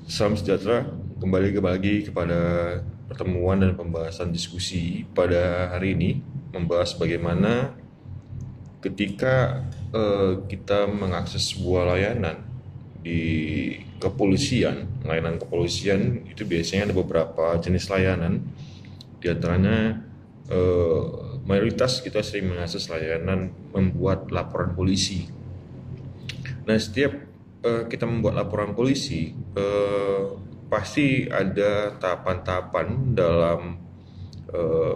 Salam sejahtera, kembali lagi kepada pertemuan dan pembahasan diskusi pada hari ini, membahas bagaimana ketika kita mengakses sebuah layanan di kepolisian. Layanan kepolisian itu biasanya ada beberapa jenis layanan, di antaranya eh, mayoritas kita sering mengakses layanan membuat laporan polisi. Nah, setiap kita membuat laporan polisi, pasti ada tahapan-tahapan dalam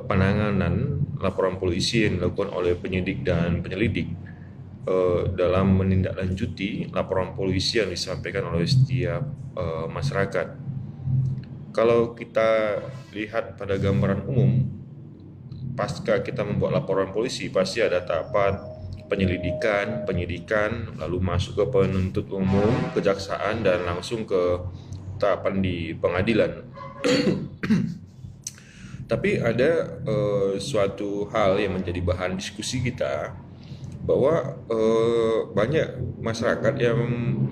penanganan laporan polisi yang dilakukan oleh penyidik dan penyelidik dalam menindaklanjuti laporan polisi yang disampaikan oleh setiap masyarakat. Kalau kita lihat pada gambaran umum, pasca kita membuat laporan polisi pasti ada tahapan penyelidikan, penyidikan, lalu masuk ke penuntut umum, kejaksaan, dan langsung ke tahapan di pengadilan. Tapi ada suatu hal yang menjadi bahan diskusi kita, bahwa banyak masyarakat yang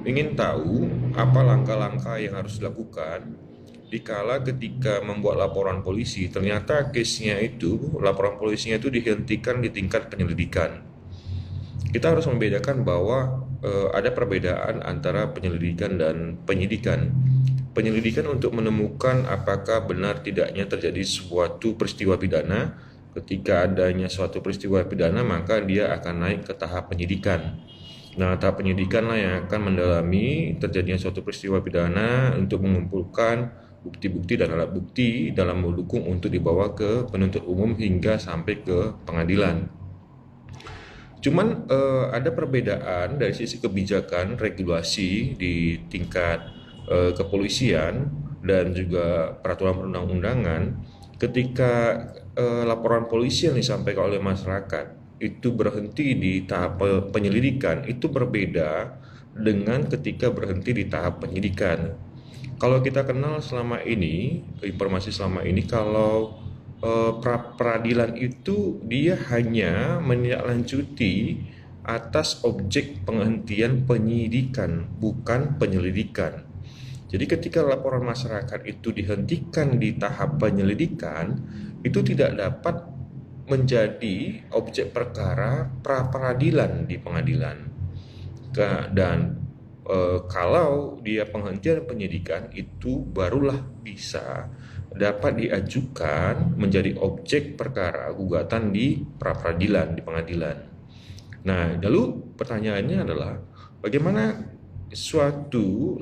ingin tahu apa langkah-langkah yang harus dilakukan dikala ketika membuat laporan polisi ternyata laporan polisinya itu dihentikan di tingkat penyelidikan. Kita harus membedakan bahwa ada perbedaan antara penyelidikan dan penyidikan. Penyelidikan untuk menemukan apakah benar tidaknya terjadi suatu peristiwa pidana. Ketika adanya suatu peristiwa pidana, maka dia akan naik ke tahap penyidikan. Nah, tahap penyidikan lah yang akan mendalami terjadinya suatu peristiwa pidana untuk mengumpulkan bukti-bukti dan alat bukti dalam mendukung untuk dibawa ke penuntut umum hingga sampai ke pengadilan. Cuman ada perbedaan dari sisi kebijakan regulasi di tingkat kepolisian dan juga peraturan perundang-undangan ketika laporan polisi yang disampaikan oleh masyarakat itu berhenti di tahap penyelidikan, itu berbeda dengan ketika berhenti di tahap penyidikan. Kalau kita kenal selama ini, informasi selama ini, kalau peradilan itu dia hanya menindaklanjuti atas objek penghentian penyidikan, bukan penyelidikan. Jadi ketika laporan masyarakat itu dihentikan di tahap penyelidikan, itu tidak dapat menjadi objek perkara pra peradilan di pengadilan. Dan kalau dia penghentian penyidikan, itu barulah bisa dapat diajukan menjadi objek perkara gugatan di pra peradilan di pengadilan. Nah, lalu pertanyaannya adalah bagaimana suatu